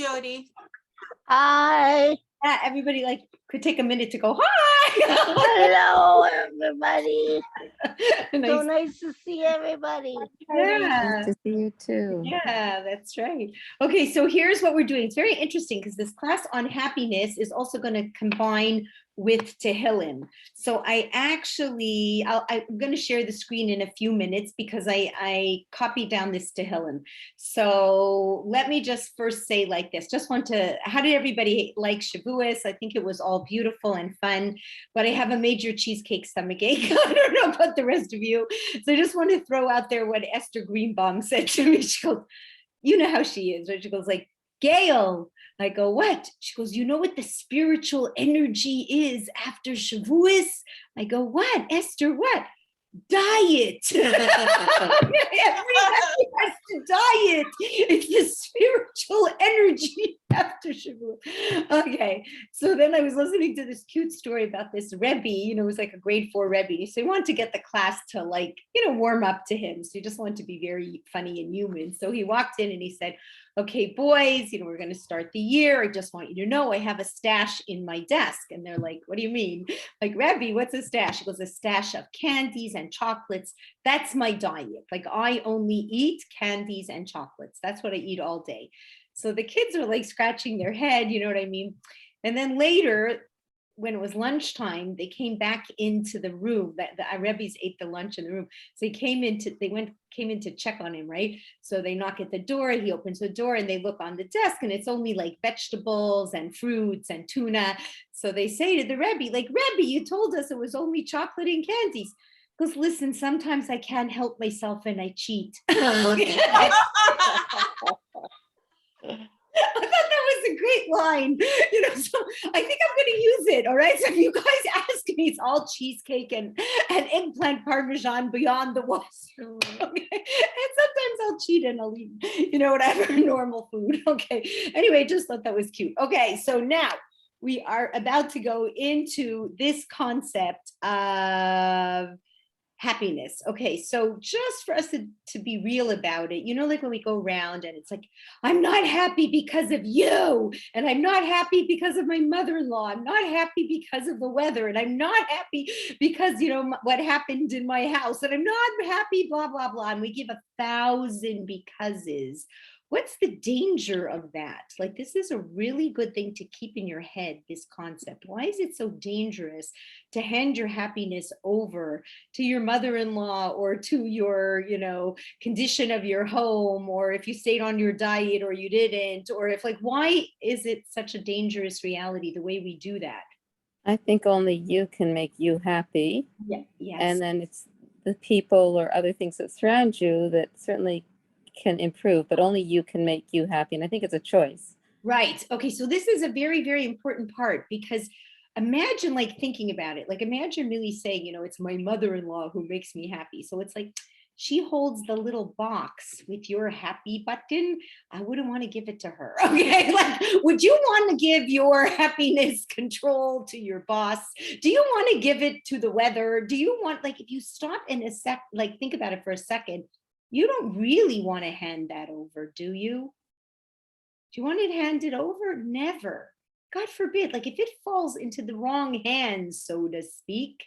Jody. Hi. Everybody could take a minute to go, hi. Hello, everybody. Nice. So nice to see everybody. Yeah. Nice to see you too. Yeah, that's right. Okay, so here's what we're doing. It's very interesting because this class on happiness is also going to combine with Tehillim. So I'm going to share the screen in a few minutes because I copied down this Tehillim. So let me just first say like this. How did everybody like Shavuos? I think it was all beautiful and fun, but I have a major cheesecake stomachache. I don't know about the rest of you. So I just want to throw out there what Esther Greenbaum said to me. She goes, you know how she is, right? She goes like, Gail. I go, what? She goes, you know what the spiritual energy is after Shavuos? I go, what? Esther, what? Diet. Everybody has to diet. It's the spiritual energy after Shavuot. Okay, so then I was listening to this cute story about this Rebbe, it was like a grade 4 Rebbe. So he wanted to get the class to warm up to him. So he just wanted to be very funny and human. So he walked in and he said, okay, boys, we're going to start the year. I just want you to know I have a stash in my desk. And they're like, what do you mean? Like, Rebbe, what's a stash? He goes, a stash of candies and chocolates. That's my diet. Like, I only eat candies and chocolates. That's what I eat all day. So the kids are like scratching their head, you know what I mean? And then later, when it was lunchtime, they came back into the room. The Rebbe's ate the lunch in the room. So they came in to check on him, right? So they knock at the door, he opens the door and they look on the desk and it's only like vegetables and fruits and tuna. So they say to the Rebbe, like, Rebbe, you told us it was only chocolate and candies. He goes, listen, sometimes I can't help myself and I cheat. I thought that was a great line, so I think I'm going to use it. All right. So if you guys ask me, it's all cheesecake and eggplant parmesan beyond the was. Okay. And sometimes I'll cheat and I'll eat, whatever normal food. Okay. Anyway, just thought that was cute. Okay. So now we are about to go into this concept of happiness. Okay, so just for us to be real about it, like when we go around and it's like, I'm not happy because of you, and I'm not happy because of my mother-in-law, I'm not happy because of the weather, and I'm not happy because, what happened in my house, and I'm not happy, blah, blah, blah, and we give 1,000 becauses. What's the danger of that? Like, this is a really good thing to keep in your head, this concept. Why is it so dangerous to hand your happiness over to your mother-in-law or to your, condition of your home, or if you stayed on your diet or you didn't, or why is it such a dangerous reality, the way we do that? I think only you can make you happy. Yeah. Yes. And then it's the people or other things that surround you that certainly can improve, but only you can make you happy. And I think it's a choice. Right. Okay. So this is a very, very important part, because imagine thinking about it. Imagine really saying, it's my mother-in-law who makes me happy. So it's like, she holds the little box with your happy button. I wouldn't want to give it to her. Okay. Would you want to give your happiness control to your boss? Do you want to give it to the weather? Do you want, if you stop in a sec, think about it for a second, you don't really want to hand that over, do you? Do you want it handed over? Never. God forbid, if it falls into the wrong hands, so to speak,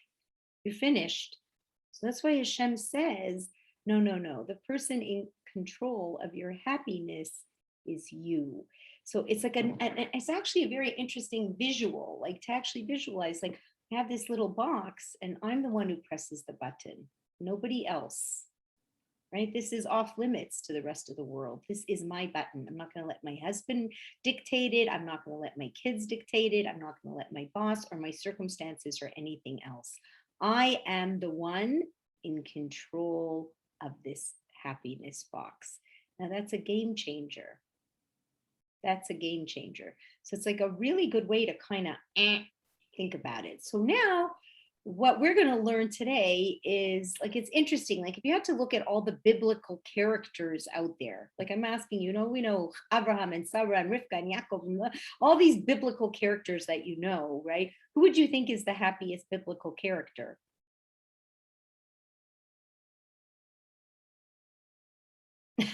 you're finished. So that's why Hashem says, no. The person in control of your happiness is you. So it's it's actually a very interesting visual, to actually visualize, I have this little box and I'm the one who presses the button, nobody else. Right? This is off limits to the rest of the world. This is my button. I'm not going to let my husband dictate it. I'm not going to let my kids dictate it. I'm not going to let my boss or my circumstances or anything else. I am the one in control of this happiness box. Now that's a game changer. That's a game changer. So it's a really good way to kind of think about it. So now, what we're going to learn today is it's interesting. If you had to look at all the biblical characters out there, I'm asking, we know Abraham and Sarah and Rivka and Yaakov, and all these biblical characters that right? Who would you think is the happiest biblical character? It's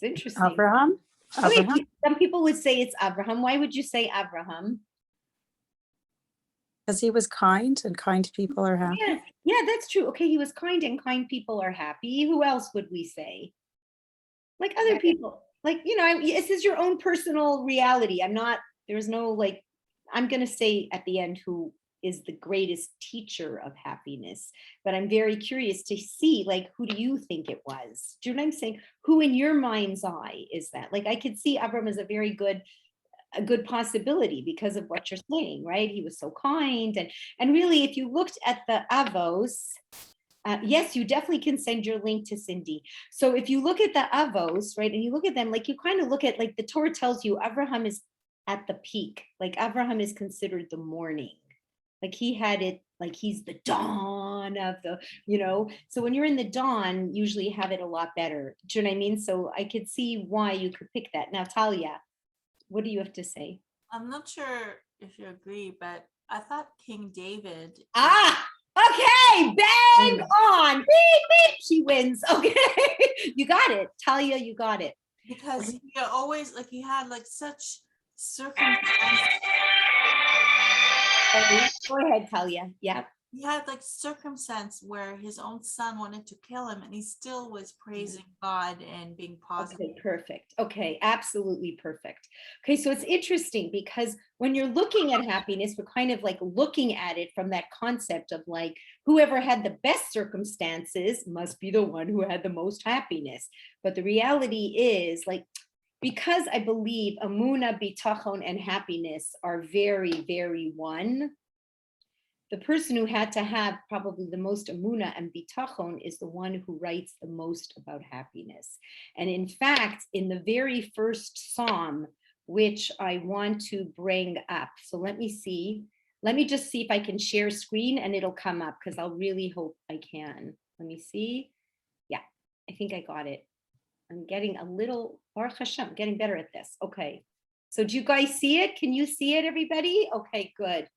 interesting. Abraham? Okay, Abraham, some people would say it's Abraham. Why would you say Abraham? because he was kind and kind people are happy. Yeah, yeah, that's true. Okay, he was kind and kind people are happy. Who else would we say? Like other people. Like, this is your own personal reality. There's no like, I'm going to say at the end who is the greatest teacher of happiness, but I'm very curious to see, like, who do you think it was? Do you know what I'm saying? Who in your mind's eye is that? Like, I could see Avram as a good possibility because of what you're saying, right? He was so kind. And really, if you looked at the Avos, yes, you definitely can send your link to Cindy. So if you look at the Avos, right, and you look at them, like you kind of look at, like the Torah tells you, Abraham is at the peak. Like Abraham is considered the morning. Like he had it, like he's the dawn of the, So when you're in the dawn, usually you have it a lot better. Do you know what I mean? So I could see why you could pick that. Now, Talia, what do you have to say? I'm not sure if you agree, but I thought King David. Okay, bang on. Beep, beep, she wins. Okay, you got it. Talia, you got it. Because he always, like, he had like such circumstances. Go ahead, Talia. Yeah. He had like circumstance where his own son wanted to kill him, and he still was praising God and being positive. Okay, perfect. Okay, absolutely perfect. Okay, so it's interesting because when you're looking at happiness, we're kind of like looking at it from that concept of like, whoever had the best circumstances must be the one who had the most happiness. But the reality is, like, because I believe amuna, bitachon, and happiness are very, very one, the person who had to have probably the most amuna and bitachon is the one who writes the most about happiness. And in fact, in the very first psalm, which I want to bring up, so let me just see if I can share screen and it'll come up, because I'll really hope I can. Let me see. Yeah, I think I got it. I'm getting a little, Baruch Hashem, getting better at this. Okay, so do you guys see it? Can you see it, everybody? Okay, good.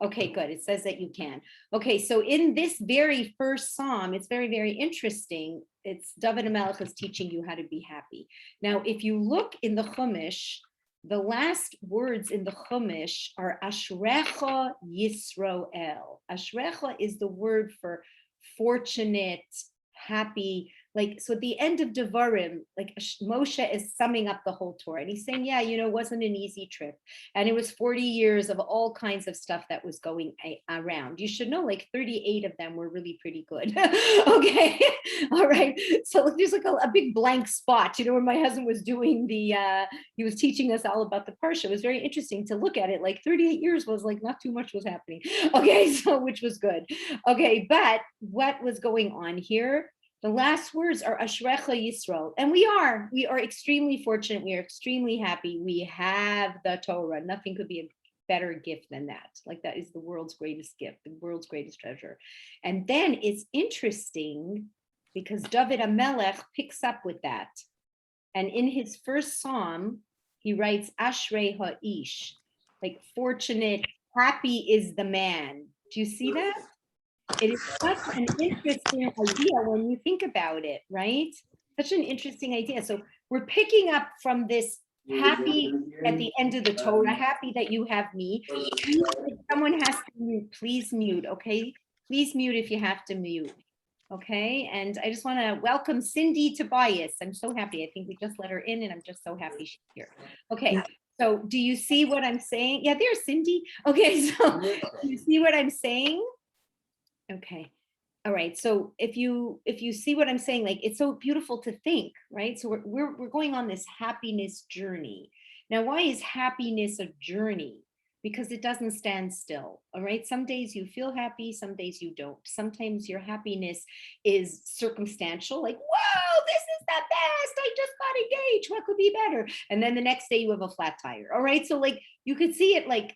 Okay, good. It says that you can. Okay, so in this very first psalm, it's very, very interesting. It's David HaMelech is teaching you how to be happy. Now, if you look in the Chumash, the last words in the Chumash are Ashrecha Yisroel. Ashrecha is the word for fortunate, happy. Like, so at the end of Devarim, like Moshe is summing up the whole Torah, and he's saying, yeah, it wasn't an easy trip, and it was 40 years of all kinds of stuff that was going around. You should know, like 38 of them were really pretty good. Okay, all right. So there's like a big blank spot, when my husband was doing he was teaching us all about the parsha. It was very interesting to look at it. Like 38 years was like not too much was happening. Okay, so which was good. Okay, but what was going on here? The last words are Ashrecha Yisrael. And we are extremely fortunate. We are extremely happy. We have the Torah. Nothing could be a better gift than that. Like, that is the world's greatest gift, the world's greatest treasure. And then it's interesting because David HaMelech picks up with that. And in his first psalm, he writes Ashrei Ha'ish, like fortunate, happy is the man. Do you see that? It is such an interesting idea when you think about it, right? Such an interesting idea. So we're picking up from this happy at the end of the Torah, happy that you have me. Please, if someone has to mute, please mute, okay? Please mute if you have to mute, okay? And I just want to welcome Cindy Tobias. I'm so happy. I think we just let her in, and I'm just so happy she's here. Okay, so do you see what I'm saying? Yeah, there's Cindy. Okay, so do you see what I'm saying? Okay. All right. So if you see what I'm saying, like, it's so beautiful to think, right? So we're going on this happiness journey. Now, why is happiness a journey? Because it doesn't stand still. All right. Some days you feel happy, some days you don't. Sometimes your happiness is circumstantial, like, whoa, this is the best. I just got engaged. What could be better? And then the next day you have a flat tire. All right. So like you could see it, like,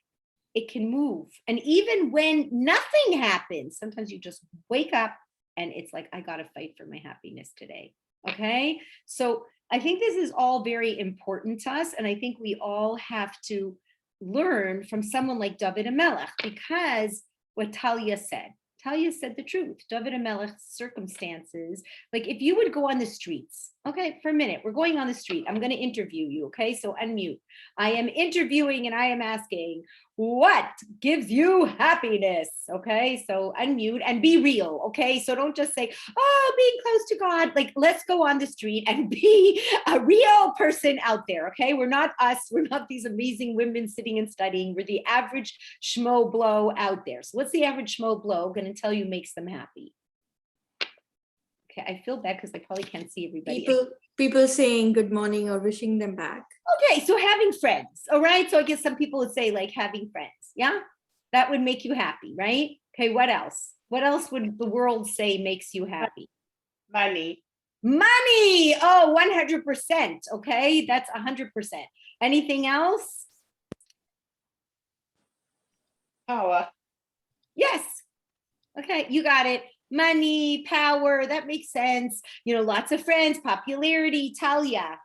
it can move. And even when nothing happens, sometimes you just wake up and it's like, I got to fight for my happiness today. Okay. So I think this is all very important to us. And I think we all have to learn from someone like David HaMelech, because what Talia said, Talia said the truth. David HaMelech's circumstances, like if you would go on the streets, okay, for a minute, we're going on the street. I'm going to interview you, okay? So unmute. I am interviewing and I am asking, what gives you happiness? Okay, so unmute and be real, okay? So don't just say, oh, being close to God. Like, let's go on the street and be a real person out there, okay? We're not us. We're not these amazing women sitting and studying. We're the average schmo blow out there. So what's the average schmo blow going to tell you makes them happy? Okay, I feel bad because I probably can't see everybody. People saying good morning or wishing them back. Okay, so having friends, all right? So I guess some people would say like having friends, yeah? That would make you happy, right? Okay, what else? What else would the world say makes you happy? Money. Money, oh, 100%, okay? That's 100%. Anything else? Power. Yes. Okay, you got it. Money, power, that makes sense. You know, lots of friends, popularity, Talia.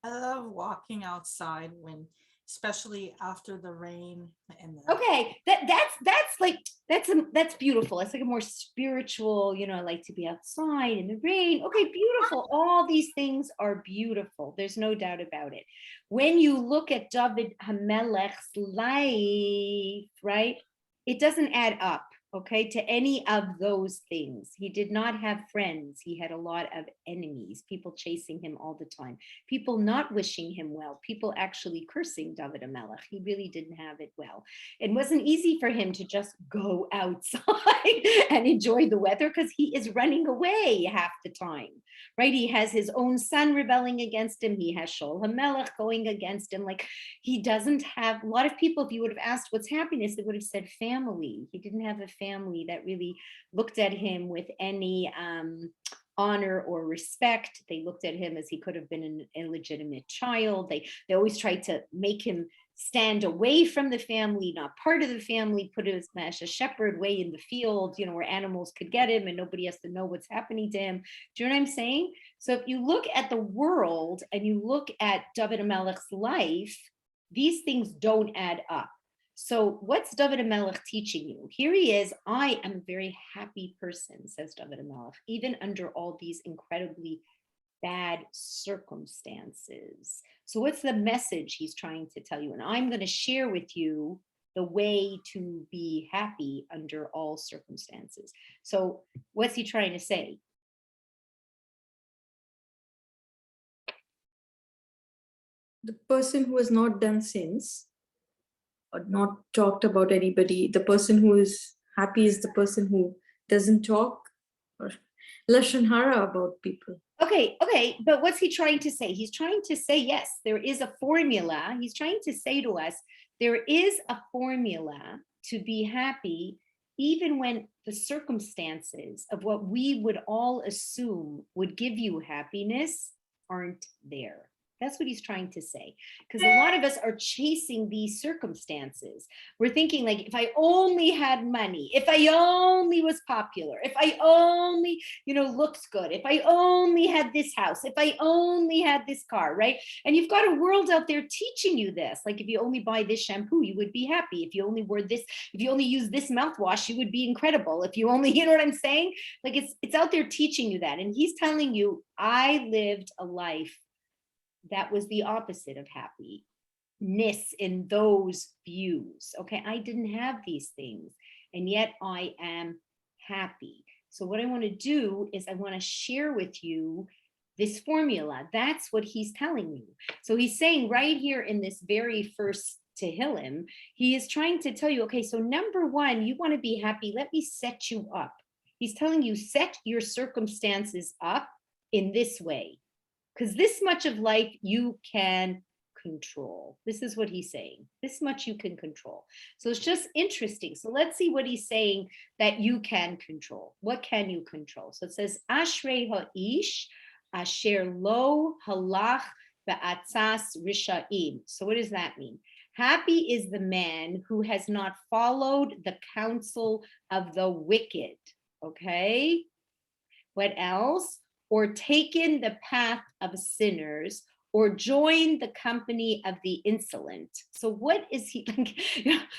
I love walking outside when, especially after the rain and the, Okay, that's beautiful. It's like a more spiritual, you know, I like to be outside in the rain. Okay, beautiful. All these things are beautiful. There's no doubt about it. When you look at David HaMelech's life, right, it doesn't add up, okay, to any of those things. He did not have friends. He had a lot of enemies, people chasing him all the time, people not wishing him well, people actually cursing David HaMelech. He really didn't have it well. It wasn't easy for him to just go outside and enjoy the weather because he is running away half the time, right? He has his own son rebelling against him. He has Shaul HaMelech going against him. Like, he doesn't have, a lot of people, if you would have asked what's happiness, they would have said family. He didn't have a family that really looked at him with any honor or respect. They looked at him as he could have been an illegitimate child. They always tried to make him stand away from the family, not part of the family, put him as a shepherd way in the field, you know, where animals could get him and nobody has to know what's happening to him. Do you know what I'm saying? So if you look at the world and you look at David HaMelech's life, these things don't add up. So what's David HaMelech teaching you? Here he is. I am a very happy person, says David HaMelech, even under all these incredibly bad circumstances. So what's the message he's trying to tell you? And I'm going to share with you the way to be happy under all circumstances. So what's he trying to say? The person who has not done sins or not talked about anybody, the person who is happy is the person who doesn't talk or lashon hara about people. Okay, but what's he trying to say? He's trying to say, yes, there is a formula. He's trying to say to us, there is a formula to be happy, even when the circumstances of what we would all assume would give you happiness aren't there. That's what he's trying to say. Because a lot of us are chasing these circumstances. We're thinking like, if I only had money, if I only was popular, if I only, you know, looks good, if I only had this house, if I only had this car, right? And you've got a world out there teaching you this. Like, if you only buy this shampoo, you would be happy. If you only wore this, if you only use this mouthwash, you would be incredible. If you only, you know what I'm saying? Like, it's out there teaching you that. And he's telling you, I lived a life that was the opposite of happiness in those views. Okay, I didn't have these things, and yet I am happy. So what I want to do is I want to share with you this formula. That's what he's telling you. So he's saying right here in this very first Tehillim, he is trying to tell you, okay, so number one, you want to be happy. Let me set you up. He's telling you, set your circumstances up in this way. Because this much of life you can control. This is what he's saying. This much you can control. So it's just interesting. So let's see what he's saying that you can control. What can you control? So it says, Ashrei ha'ish asher lo halach ba'atzas risha'im. So what does that mean? Happy is the man who has not followed the counsel of the wicked. Okay. What else? Or taken the path of sinners, or join the company of the insolent. So what is he,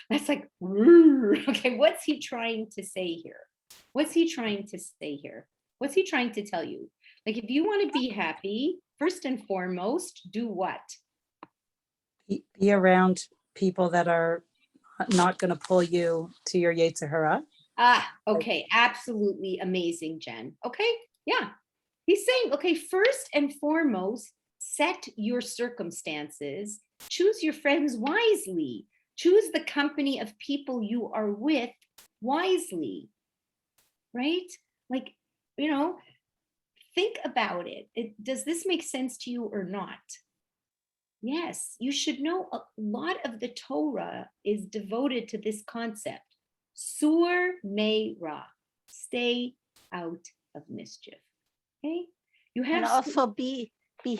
that's like, okay, what's he trying to say here? What's he trying to say here? What's he trying to tell you? Like, if you want to be happy, first and foremost, do what? Be around people that are not going to pull you to your Yetzer Hara. Okay, absolutely amazing, Jen. Okay, yeah. He's saying, okay, first and foremost, set your circumstances, choose your friends wisely, choose the company of people you are with wisely, right? Like, think about it. Does this make sense to you or not? Yes, you should know a lot of the Torah is devoted to this concept. Sur me ra, stay out of mischief. Okay, you have And also be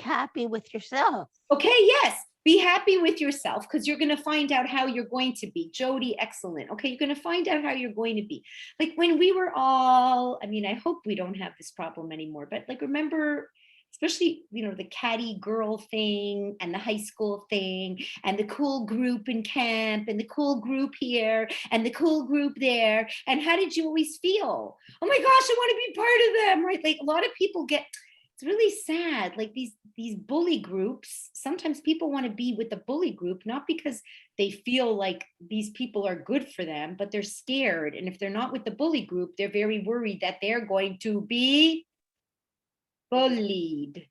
happy with yourself. Okay, yes, be happy with yourself, because you're going to find out how you're going to be. Jody, excellent. Okay, you're going to find out how you're going to be. Like when we were all, I hope we don't have this problem anymore, but like remember, especially, the catty girl thing and the high school thing and the cool group in camp and the cool group here and the cool group there. And how did you always feel? Oh my gosh, I want to be part of them, right? Like a lot of people it's really sad. Like these bully groups, sometimes people want to be with the bully group, not because they feel like these people are good for them, but they're scared. And if they're not with the bully group, they're very worried that they're going to be bullied.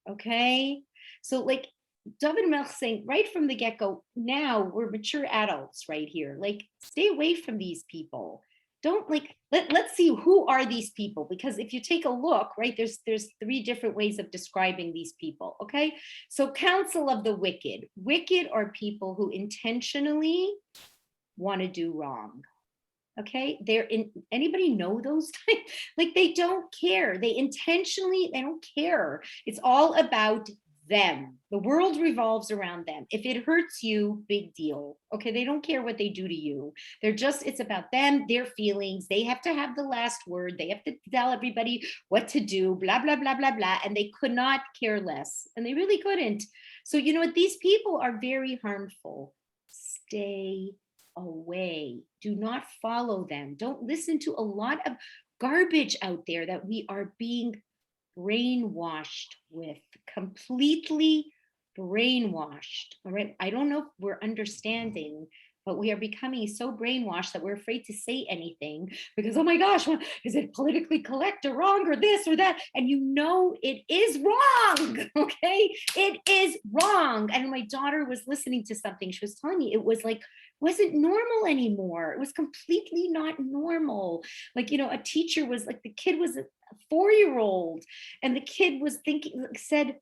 Okay, so like David Melch saying right from the get-go, now we're mature adults right here, like stay away from these people. Don't let's see, who are these people? Because if you take a look, right, there's 3 different ways of describing these people. Okay, so counsel of the wicked are people who intentionally want to do wrong. Okay, anybody know those types? Like they don't care. They don't care. It's all about them. The world revolves around them. If it hurts you, big deal. Okay, they don't care what they do to you. It's about them, their feelings. They have to have the last word. They have to tell everybody what to do, blah, blah, blah, blah, blah. And they could not care less. And they really couldn't. So you know what? These people are very harmful. Stay away. Do not follow them. Don't listen to a lot of garbage out there that we are being brainwashed with, completely brainwashed. All right, I don't know if we're understanding, but we are becoming so brainwashed that we're afraid to say anything because, oh my gosh, is it politically correct or wrong or this or that? And it is wrong. Okay, it is wrong. And my daughter was listening to something. She was telling me it wasn't normal anymore. It was completely not normal. Like, a teacher was like, the kid was a 4-year-old and the kid was said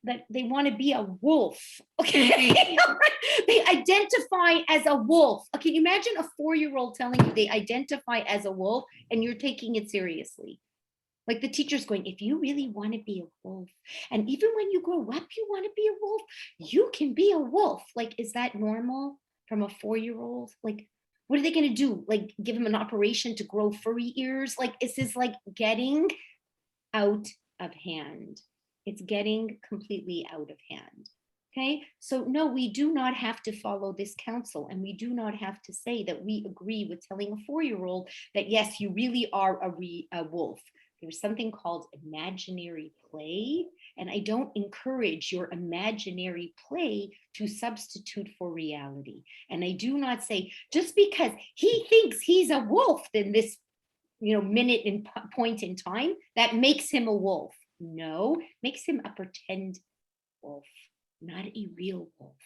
that they want to be a wolf. Okay. They identify as a wolf. Okay, can you imagine a 4-year-old telling you they identify as a wolf and you're taking it seriously? Like the teacher's going, if you really want to be a wolf, and even when you grow up, you want to be a wolf, you can be a wolf. Like, is that normal from a 4-year-old? Like, what are they going to do? Like, give him an operation to grow furry ears? Like, is this like getting out of hand? It's getting completely out of hand. Okay, so no, we do not have to follow this counsel, and we do not have to say that we agree with telling a 4-year-old that yes, you really are a wolf. There's something called imaginary play, and I don't encourage your imaginary play to substitute for reality. And I do not say just because he thinks he's a wolf in this minute and point in time, that makes him a wolf. No, makes him a pretend wolf, not a real wolf.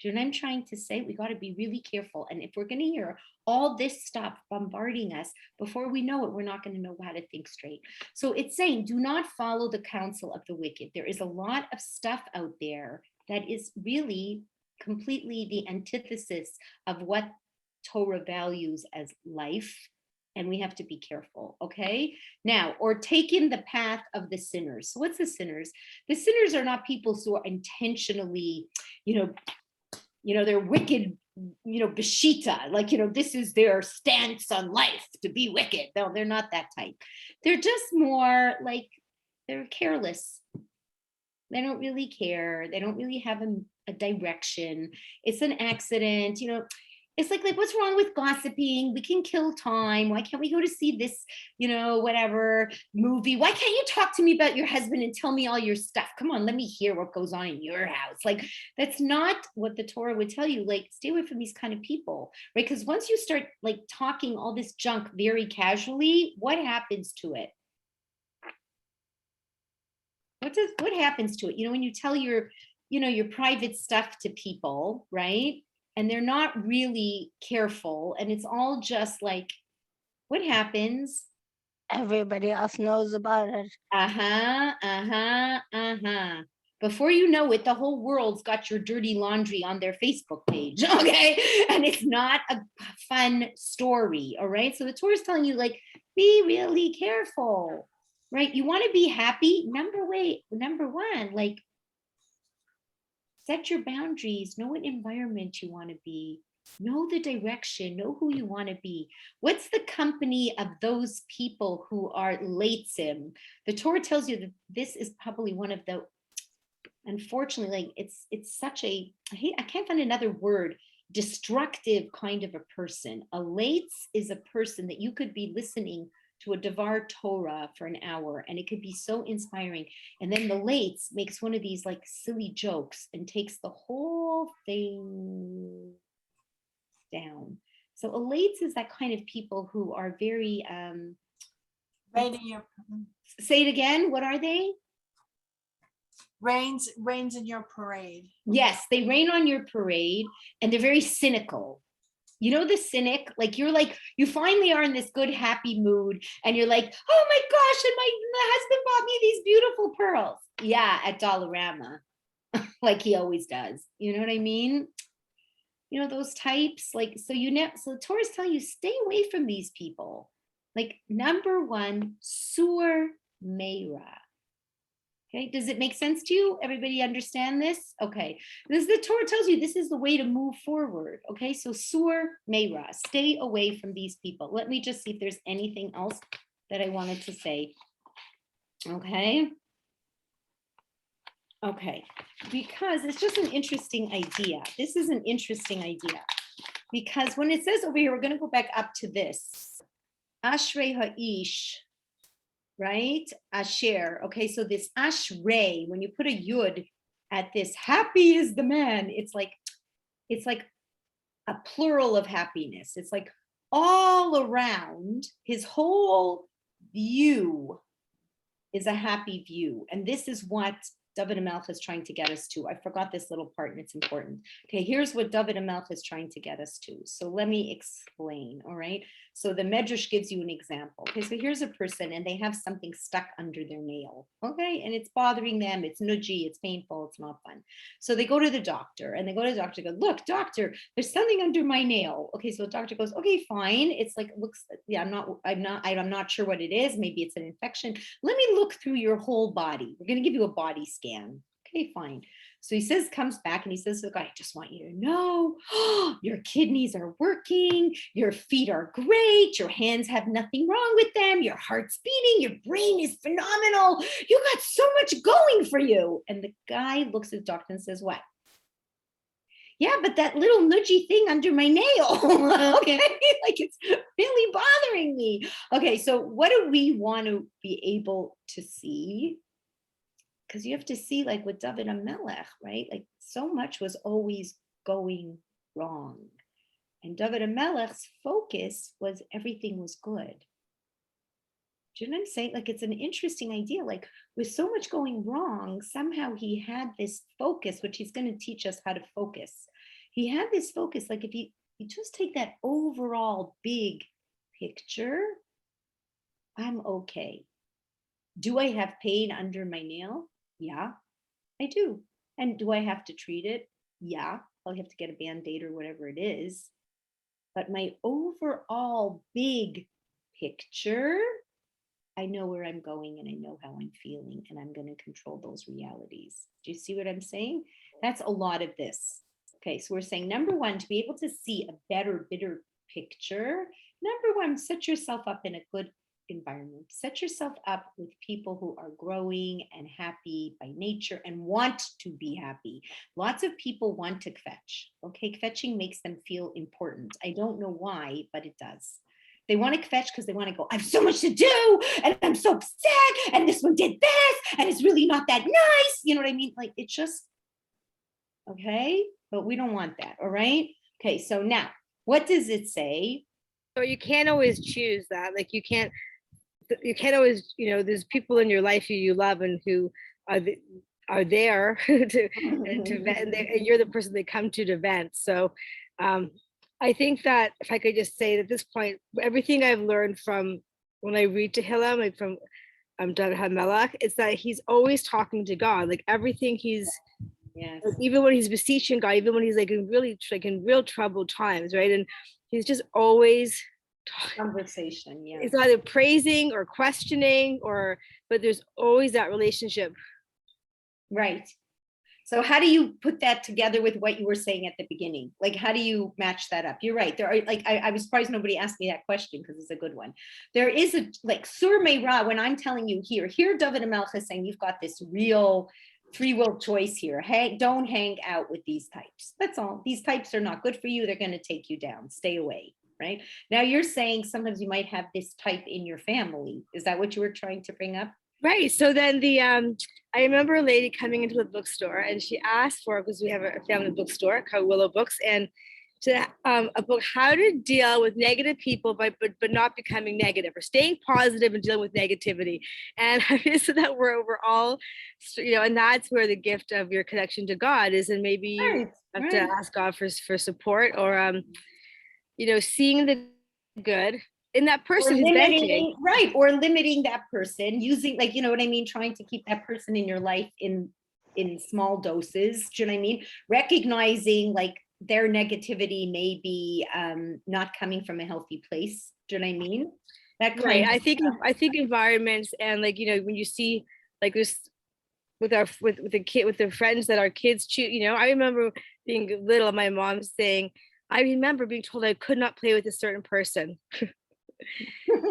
Do you know what I'm trying to say? We got to be really careful. And if we're going to hear all this stuff bombarding us, before we know it, we're not going to know how to think straight. So it's saying, do not follow the counsel of the wicked. There is a lot of stuff out there that is really completely the antithesis of what Torah values as life. And we have to be careful, okay? Now, or take in the path of the sinners. So what's the sinners? The sinners are not people who are intentionally, they're wicked, beshita, like, this is their stance on life, to be wicked. No, they're not that type. They're just more like, they're careless. They don't really care. They don't really have a direction. It's an accident, you know. It's like what's wrong with gossiping? We can kill time. Why can't we go to see this, you know, whatever movie? Why can't you talk to me about your husband and tell me all your stuff? Come on, let me hear what goes on in your house. Like, that's not what the Torah would tell you. Like, stay away from these kind of people, right? Because once you start like talking all this junk very casually, what happens to it? What happens to it? You know, when you tell your, you know, your private stuff to people, right? And they're not really careful, and it's all just like, what happens? Everybody else knows about it. Before you know it, the whole world's got your dirty laundry on their Facebook page, okay? And it's not a fun story, all right? So the Torah is telling you, like, be really careful, right? You want to be happy? Number one, like, set your boundaries, know what environment you want to be, know the direction, know who you want to be. What's the company of those people who are leitzim? The Torah tells you that this is probably one of the, unfortunately, like it's such a, I can't find another word, destructive kind of a person. A leitz is a person that you could be listening to a Devar Torah for an hour, and it could be so inspiring. And then the leitz makes one of these like silly jokes and takes the whole thing down. So a leitz is that kind of people who are very, Rain in your say it again, what are they? rains in your parade. Yes, they rain on your parade, and they're very cynical. You know, the cynic, like you finally are in this good, happy mood, and you're like, oh my gosh, and my husband bought me these beautiful pearls. Yeah, at Dollarama, like he always does. You know what I mean? You know, those types, like, so so the Torah is telling you, stay away from these people. Like, number one, sur meira. Okay, does it make sense to you? Everybody understand this? Okay, the Torah tells you this is the way to move forward. Okay, so sur meira, stay away from these people. Let me just see if there's anything else that I wanted to say. Okay. Okay, because it's just an interesting idea. This is an interesting idea because when it says over here, we're going to go back up to this. Ashrei ha'ish, right? Asher. Okay, so this ashrei, when you put a yud at this, happy is the man. It's like a plural of happiness. It's like all around his whole view is a happy view. And this is what David HaMelech is trying to get us to. I forgot this little part and it's important. Okay, here's what David HaMelech is trying to get us to. So let me explain, all right? So the Medrash gives you an example. Okay, so here's a person and they have something stuck under their nail, okay? And it's bothering them, it's nudgy, it's painful, it's not fun. So they go to the doctor and they go to the doctor and go, look, doctor, there's something under my nail. Okay, so the doctor goes, okay, fine. It's like, looks, yeah, I'm not sure what it is. Maybe it's an infection. Let me look through your whole body. We're gonna give you a body scan. Okay, fine. So he says, comes back and he says to the guy, I just want you to know, your kidneys are working, your feet are great, your hands have nothing wrong with them, your heart's beating, your brain is phenomenal, you got so much going for you. And the guy looks at the doctor and says, what? Yeah, but that little nudgy thing under my nail, okay, like it's really bothering me. Okay, so what do we want to be able to see? Because you have to see, like with David HaMelech, right? Like so much was always going wrong. And David HaMelech's focus was everything was good. Do you know what I'm saying? Like it's an interesting idea. Like with so much going wrong, somehow he had this focus, which he's going to teach us how to focus. He had this focus, like if you just take that overall big picture, I'm okay. Do I have pain under my nail? Yeah, I do. And do I have to treat it? Yeah, I'll have to get a Band-Aid or whatever it is. But my overall big picture, I know where I'm going and I know how I'm feeling and I'm going to control those realities. Do you see what I'm saying? That's a lot of this. Okay, so we're saying number one, to be able to see a better, bigger picture, number one, set yourself up in a good environment. Set yourself up with people who are growing and happy by nature and want to be happy. Lots of people want to kvetch. Okay, kvetching makes them feel important. I don't know why, but it does. They want to kvetch because they want to go, I have so much to do and I'm so upset and this one did this and it's really not that nice. You know what I mean? Like it's just, okay, but we don't want that. All right. Okay, so now what does it say? Or you can't always choose that. Like you can't always, there's people in your life who you love and who are there to vent, and you're the person they come to vent. So I think that if I could just say at this point, everything I've learned from when I read Tehillim, like from David HaMelech, it's that he's always talking to God. Like everything he's, even when he's beseeching God, even when he's like in real troubled times, right? And he's just always Conversation, yeah. It's either praising or questioning, but there's always that relationship. Right. So how do you put that together with what you were saying at the beginning? Like, how do you match that up? You're right. There are like, I was surprised nobody asked me that question because it's a good one. There is a like Sur Meira, when I'm telling you here David HaMelech is saying you've got this real free will choice here. Hey, don't hang out with these types. That's all. These types are not good for you. They're going to take you down. Stay away. Right now, you're saying sometimes you might have this type in your family. Is that what you were trying to bring up? Right. So then I remember a lady coming into the bookstore and she asked for, because we have a family bookstore called Willow Books, and a book, how to deal with negative people, but not becoming negative, or staying positive and dealing with negativity. And so that we're all, and that's where the gift of your connection to God is. And maybe you have to ask God for support, or seeing the good in that person who's venting. Right, or limiting that person, using, like, you know what I mean, trying to keep that person in your life in small doses. Do you know what I mean? Recognizing like their negativity may be not coming from a healthy place. Do you know what I mean? That kind right. of I think environments, and like, when you see like this with the friends that our kids choose, I remember being little, my mom saying, I remember being told I could not play with a certain person.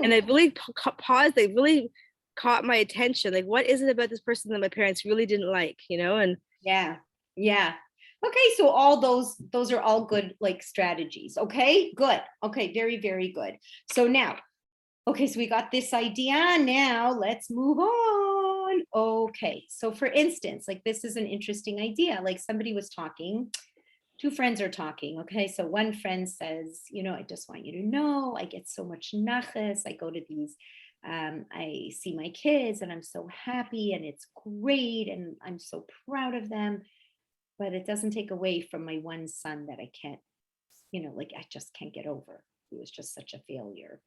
And I really paused. They really caught my attention. Like, what is it about this person that my parents really didn't like, and yeah. Okay, so all those are all good like strategies. Okay, good. Okay, very, very good. So now, okay, so we got this idea. Now let's move on. Okay, so for instance, like this is an interesting idea. Like somebody was talking, two friends are talking. Okay, so one friend says, I just want you to know, I get so much nachas. I go to these, I see my kids and I'm so happy and it's great and I'm so proud of them. But it doesn't take away from my one son that I can't, like I just can't get over. He was just such a failure.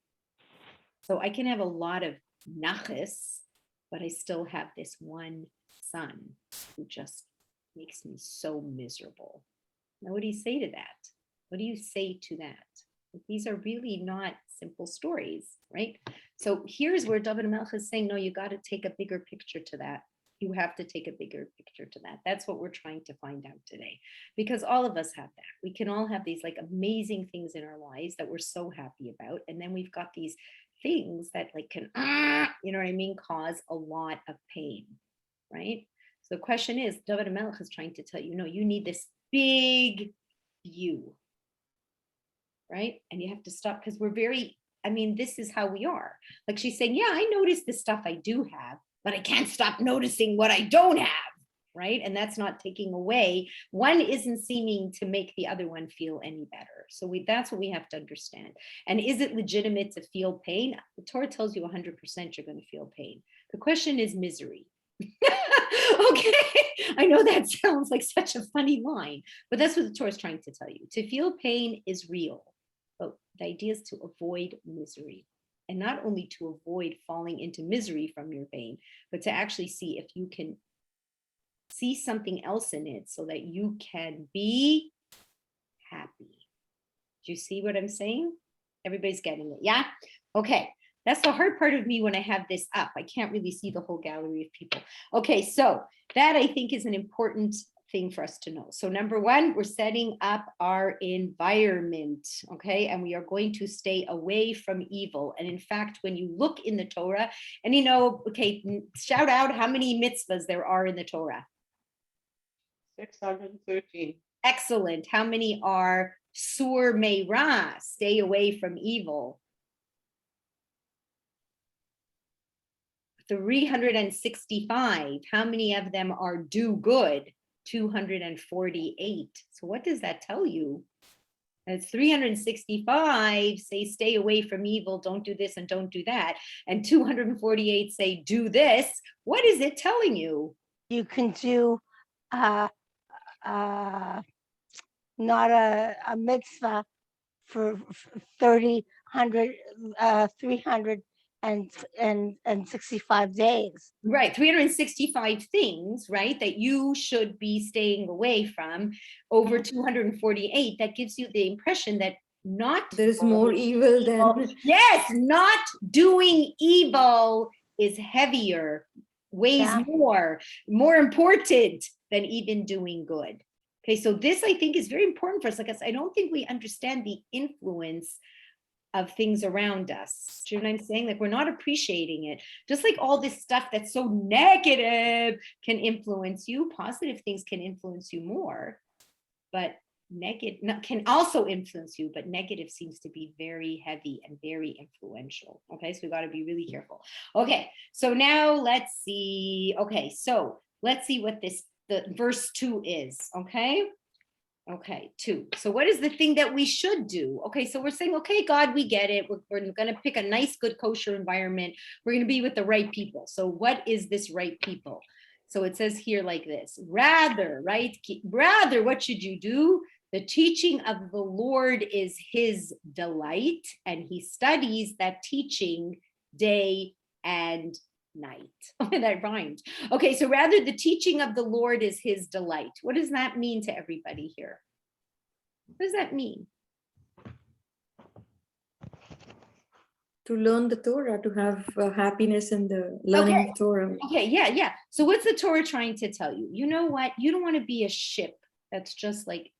So I can have a lot of nachas, but I still have this one son who just makes me so miserable. Now, what do you say to that? What do you say to that? These are really not simple stories, right? So here's where David HaMelech is saying, no, you got to take a bigger picture to that. You have to take a bigger picture to that. That's what we're trying to find out today, because all of us have that. We can all have these like amazing things in our lives that we're so happy about. And then we've got these things that like can, cause a lot of pain, right? So the question is, David HaMelech is trying to tell you, no, you need this big view, right? And you have to stop, because this is how we are. Like she's saying, yeah, I notice the stuff I do have, but I can't stop noticing what I don't have, right? And that's not taking away. One isn't seeming to make the other one feel any better. So that's what we have to understand. And is it legitimate to feel pain? The Torah tells you 100% you're going to feel pain. The question is misery. Okay, I know that sounds like such a funny line, but that's what the Torah is trying to tell you. To feel pain is real, but the idea is to avoid misery. And not only to avoid falling into misery from your pain, but to actually see if you can see something else in it so that you can be happy. Do you see what I'm saying? Everybody's getting it, yeah? Okay, that's the hard part of me when I have this up. I can't really see the whole gallery of people. Okay, so that I think is an important thing for us to know. So number one, we're setting up our environment, okay? And we are going to stay away from evil. And in fact, when you look in the Torah, and okay, shout out how many mitzvahs there are in the Torah. 613. Excellent. How many are sur meira, stay away from evil? 365. How many of them are do good? 248. So what does that tell you? It's 365 say stay away from evil, don't do this and don't do that. And 248 say do this. What is it telling you? You can do not a mitzvah for 30, 100, 365 days. Right, 365 things, right, that you should be staying away from. Over 248, that gives you the impression that not There is more evil than yes, not doing evil is heavier, weighs more important than even doing good. Okay, so this I think is very important for us. Like I don't think we understand the influence of things around us. Do you know what I'm saying? Like we're not appreciating it. Just like all this stuff that's so negative can influence you, positive things can influence you more, but negative can also influence you, but negative seems to be very heavy and very influential. Okay, so we got to be really careful. Okay, so now let's see. Okay, so let's see what the verse 2 is. Okay. Okay, 2. So what is the thing that we should do? Okay, so we're saying, okay, God, we get it. We're going to pick a nice, good, kosher environment. We're going to be with the right people. So what is this right people? So it says here like this, rather, right? Rather, what should you do? The teaching of the Lord is his delight, and he studies that teaching day and night. That rhymed. Okay, so rather the teaching of the Lord is his delight. What does that mean to everybody here? What does that mean? to learn the Torah, to have happiness in the learning of Torah. Okay, yeah. So what's the Torah trying to tell you? You know what? You don't want to be a ship that's just like,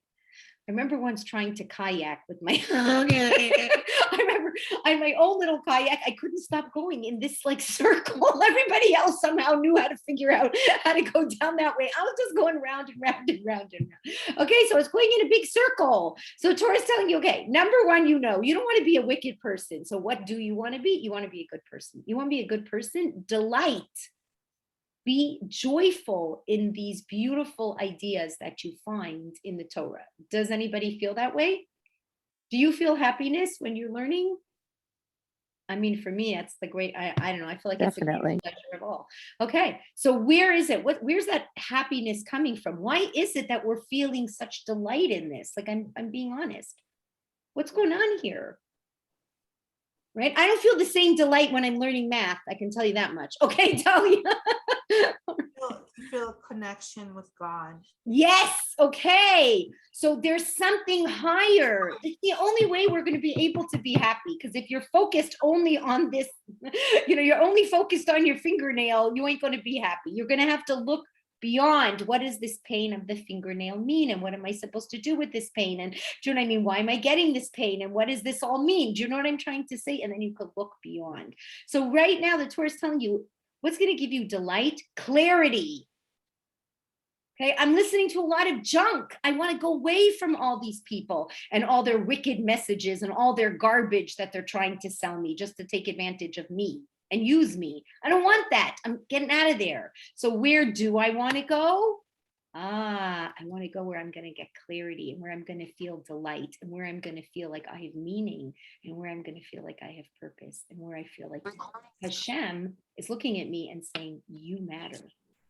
I remember once trying to kayak with my, I remember I had my own little kayak. I couldn't stop going in this like circle. Everybody else somehow knew how to figure out how to go down that way. I was just going round and round and round and round. Okay, so it's going in a big circle. So Torah's telling you, okay, number one, you don't want to be a wicked person. So what do you want to be? You want to be a good person. You want to be a good person? Delight. Be joyful in these beautiful ideas that you find in the Torah. Does anybody feel that way? Do you feel happiness when you're learning? I mean, for me, it's the great, I don't know, I feel like Definitely. it's the greatest pleasure of all. Okay, so where is it? Where's that happiness coming from? Why is it that we're feeling such delight in this? Like, I'm being honest. What's going on here? Right? I don't feel the same delight when I'm learning math. I can tell you that much. Okay, Talia. Feel a connection with God. Yes. Okay. So there's something higher. It's the only way we're going to be able to be happy. Because if you're focused only on this, you're only focused on your fingernail, you ain't going to be happy. You're going to have to look beyond what does this pain of the fingernail mean? And what am I supposed to do with this pain? And do you know what I mean? Why am I getting this pain? And what does this all mean? Do you know what I'm trying to say? And then you could look beyond. So right now, the Torah is telling you what's going to give you delight, clarity. Okay, I'm listening to a lot of junk. I want to go away from all these people and all their wicked messages and all their garbage that they're trying to sell me just to take advantage of me and use me. I don't want that. I'm getting out of there. So where do I want to go? I want to go where I'm going to get clarity and where I'm going to feel delight and where I'm going to feel like I have meaning and where I'm going to feel like I have purpose and where I feel like Hashem is looking at me and saying, you matter.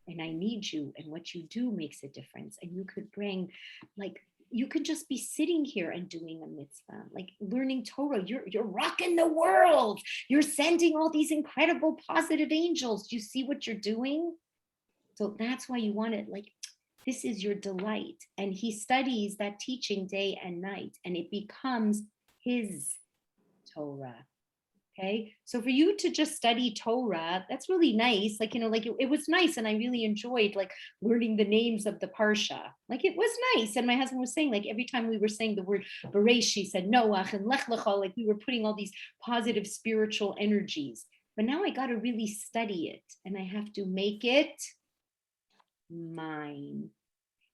And I need you, and what you do makes a difference. And you could bring, like, you could just be sitting here and doing a mitzvah, like learning Torah. You're rocking the world. You're sending all these incredible positive angels. Do you see what you're doing? So that's why you want it. Like, this is your delight. And he studies that teaching day and night, and it becomes his Torah. Okay, so for you to just study Torah, that's really nice. Like, like it was nice, and I really enjoyed like learning the names of the parsha. Like it was nice. And my husband was saying, like every time we were saying the word Bereshit and Noach and Lech Lecha, like we were putting all these positive spiritual energies. But now I got to really study it, and I have to make it mine.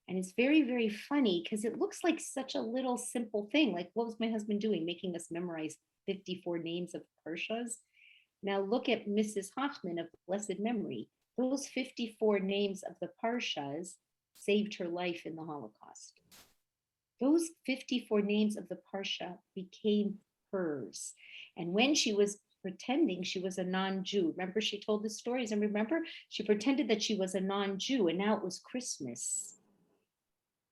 And it's very, very funny because it looks like such a little simple thing. Like, what was my husband doing? Making us memorize 54 names of parshas. Now look at Mrs. Hoffman of blessed memory. Those 54 names of the parshas saved her life in the Holocaust. Those 54 names of the parsha became hers. And when she was pretending she was a non-Jew, remember she told the stories, and remember she pretended that she was a non-Jew, and now it was Christmas.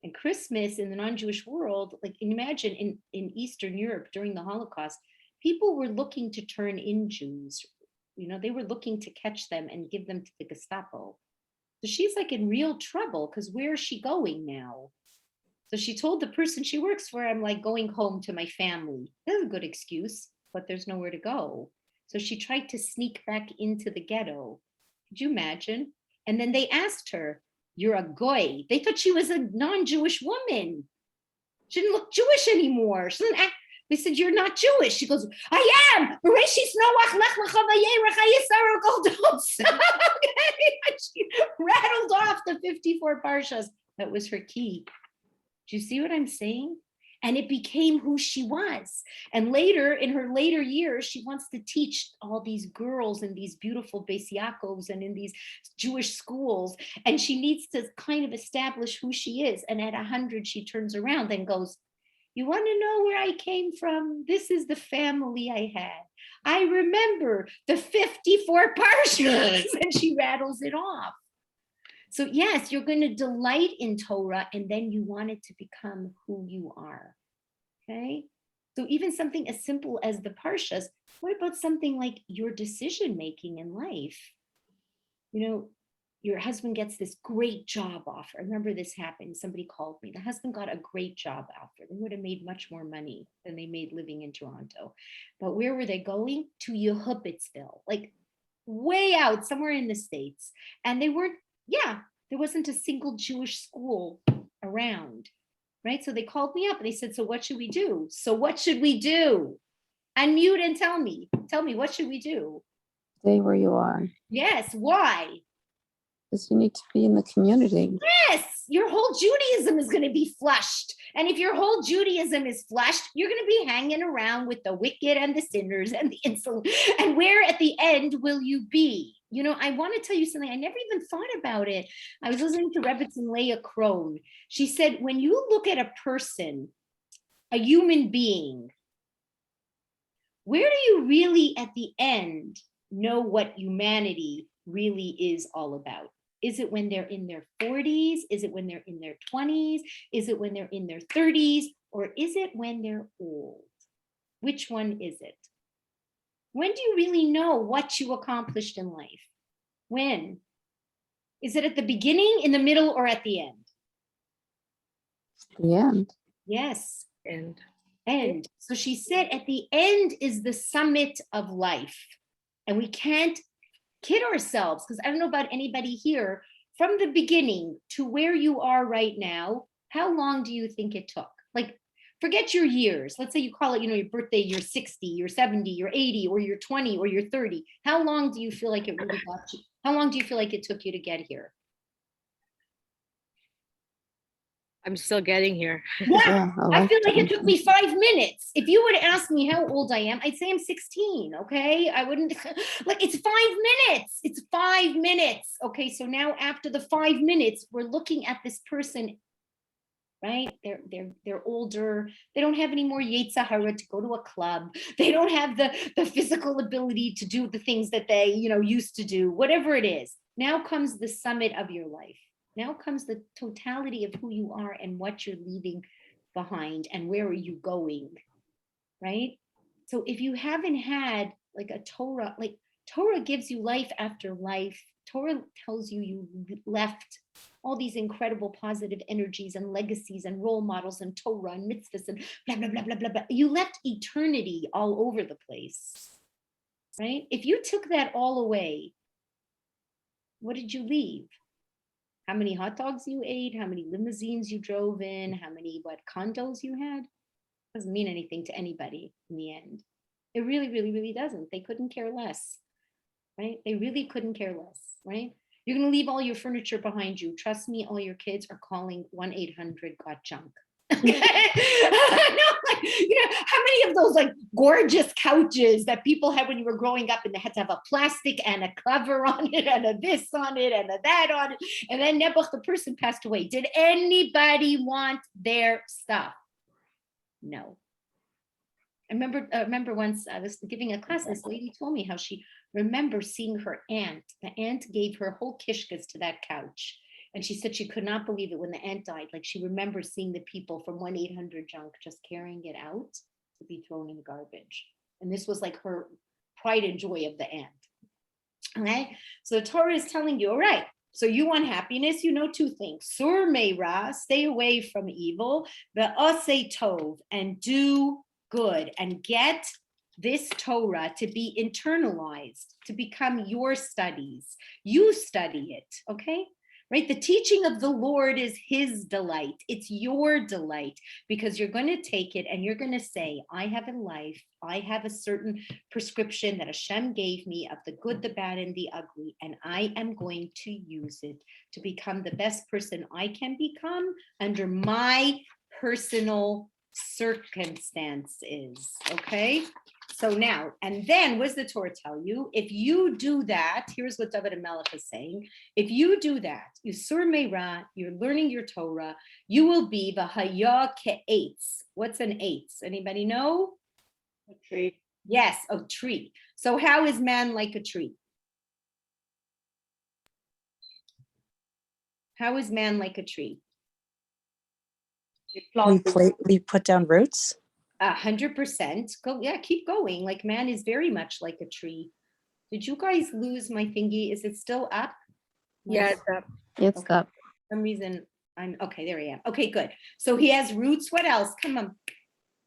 And Christmas in the non-Jewish world, like imagine in Eastern Europe during the Holocaust, people were looking to turn in Jews. They were looking to catch them and give them to the Gestapo. So she's like in real trouble because where is she going now? So she told the person she works for, I'm like going home to my family. That's a good excuse, but there's nowhere to go. So she tried to sneak back into the ghetto. Could you imagine? And then they asked her, you're a goy. They thought she was a non-Jewish woman. She didn't look Jewish anymore. She didn't act. They said, you're not Jewish. She goes, I am. She rattled off the 54 parshas. That was her key. Do you see what I'm saying? And it became who she was. And later, in her later years, she wants to teach all these girls in these beautiful Beis Yaakovs and in these Jewish schools. And she needs to kind of establish who she is. And at 100, she turns around and goes, you want to know where I came from? This is the family I had. I remember the 54 parshas. And she rattles it off. So yes, you're going to delight in Torah, and then you want it to become who you are, okay? So even something as simple as the parshas, what about something like your decision-making in life? Your husband gets this great job offer. I remember this happened. Somebody called me. The husband got a great job offer. They would have made much more money than they made living in Toronto. But where were they going? To Yehupitzville, like way out somewhere in the States. And they weren't, there wasn't a single Jewish school around, right? So they called me up and they said, so what should we do? So what should we do? Unmute and tell me, what should we do? Stay where you are. Yes, why? Because you need to be in the community. Yes, your whole Judaism is going to be flushed. And if your whole Judaism is flushed, you're going to be hanging around with the wicked and the sinners and the insolent. And where at the end will you be? I want to tell you something. I never even thought about it. I was listening to Rebbetzin Leah Krohn. She said, when you look at a person, a human being, where do you really at the end know what humanity really is all about? Is it when they're in their 40s? Is it when they're in their 20s? Is it when they're in their 30s? Or is it when they're old? Which one is it? When do you really know what you accomplished in life? When? Is it at the beginning, in the middle, or at the end? The end. Yes. And So she said at the end is the summit of life. And we can't kid ourselves, because I don't know about anybody here, from the beginning to where you are right now, how long do you think it took? Like, forget your years. Let's say you call it, your birthday, you're 60, you're 70, you're 80, or you're 20, or you're 30. How long do you feel like it really got you? How long do you feel like it took you to get here? I'm still getting here. Yeah, a I feel like lifetime. it took me 5 minutes. If you would ask me how old I am, I'd say I'm 16, okay? I wouldn't, like, it's 5 minutes. It's 5 minutes. Okay, so now after the 5 minutes, we're looking at this person, right? They're older. They don't have any more Yetzer Hara to go to a club. They don't have the physical ability to do the things that they, used to do, whatever it is. Now comes the summit of your life. Now comes the totality of who you are and what you're leaving behind and where are you going, right? So if you haven't had like a Torah, like Torah gives you life after life. Torah tells you you left all these incredible positive energies and legacies and role models and Torah and mitzvahs and blah, blah, blah, blah, blah, blah. You left eternity all over the place. right? If you took that all away, what did you leave? How many hot dogs you ate, how many limousines you drove in, how many condos you had? Doesn't mean anything to anybody in the end. It really, really, really doesn't. They couldn't care less, right? They really couldn't care less, right? You're going to leave all your furniture behind you. Trust me, all your kids are calling 1-800-GOT-JUNK. How many of those gorgeous couches that people had when you were growing up and they had to have a plastic and a cover on it and a this on it and a that on it, and then Nebuch, the person, passed away. Did anybody want their stuff? No. I remember once I was giving a class, this lady told me how she remembers seeing her aunt. The aunt gave her whole kishkas to that couch. And she said she could not believe it when the aunt died. Like, she remembers seeing the people from 1-800-JUNK just carrying it out to be thrown in the garbage. And this was like her pride and joy of the aunt. Okay, so the Torah is telling you, all right, so you want happiness, you know two things. Sur meira, stay away from evil, the aseh tov, and do good, and get this Torah to be internalized, to become your studies. You study it, okay? Right? The teaching of the Lord is his delight. It's your delight, because you're going to take it and you're going to say, I have a life. I have a certain prescription that Hashem gave me of the good, the bad, and the ugly. And I am going to use it to become the best person I can become under my personal circumstances. Okay? So now, and then what does the Torah tell you? If you do that, here's what David HaMelech is saying. If you do that, you sur meira, you're learning your Torah, you will be v'haya ke'etz. What's an eitz? Anybody know? A tree. Yes, a tree. So how is man like a tree? How is man like a tree? We put down roots. 100%. Go, yeah, keep going. Like, man is very much like a tree. Did you guys lose my thingy? Is it still up? Yeah, it's up. It's Okay. up. For some reason I'm okay. There I am. Okay, good. So he has roots. What else? Come on.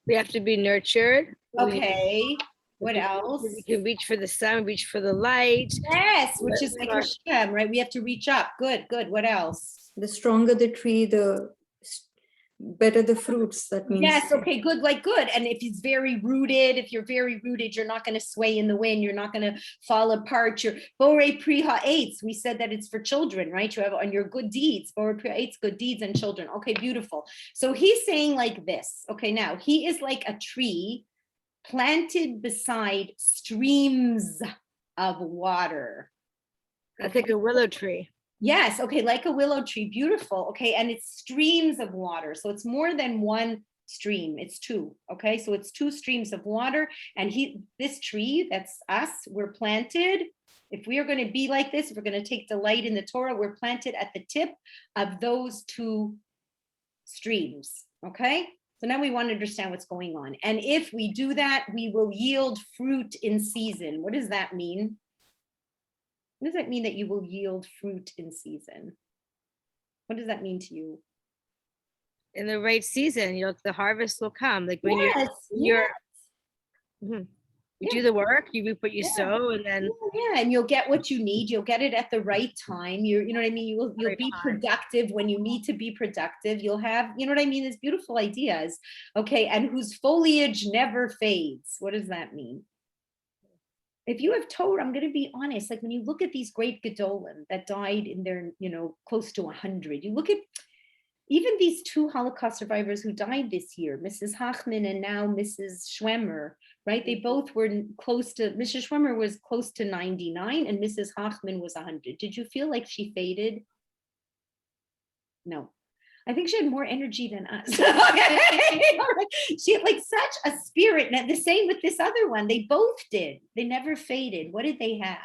We have to be nurtured. Okay. What else? We can reach for the sun, reach for the light. Yes, which is like Hashem, right? We have to reach up. Good, good. What else? The stronger the tree, the better the fruits. That means Yes, okay, good, like good. And if it's very rooted, if you're very rooted, you're not going to sway in the wind. You're not going to fall apart. Your borei pri ha'etz, we said that it's for children, right? You have on your good deeds, borei pri ha'etz, good deeds and children. Okay, beautiful. So he's saying like this. Okay, now he is like a tree planted beside streams of water. That's like a willow tree. Yes, okay, like a willow tree, beautiful, okay, and it's streams of water, so it's more than one stream, it's two, okay, so it's two streams of water, and this tree, that's us, we're planted, if we are going to be like this, if we're going to take delight in the Torah, we're planted at the tip of those two streams, okay? So now we want to understand what's going on, and if we do that, we will yield fruit in season. What does that mean? What does that mean that you will yield fruit in season? What does that mean to you? In the right season, the harvest will come. Like when Yes, you're yes. you do the work, you reap what you sow, and then Yeah, and you'll get what you need. You'll get it at the right time. You know what I mean? You'll Right be time. productive when you need to be productive. You'll have, you know what I mean? These beautiful ideas. Okay, and whose foliage never fades. What does that mean? If you have Torah, I'm going to be honest, like when you look at these great Gedolim that died in their, close to 100, you look at even these two Holocaust survivors who died this year, Mrs. Hochman and now Mrs. Schwemmer, right? They both were close to, Mrs. Schwemmer was close to 99 and Mrs. Hochman was 100. Did you feel like she faded? No. I think she had more energy than us. She had like such a spirit. And the same with this other one. They both did. They never faded. What did they have?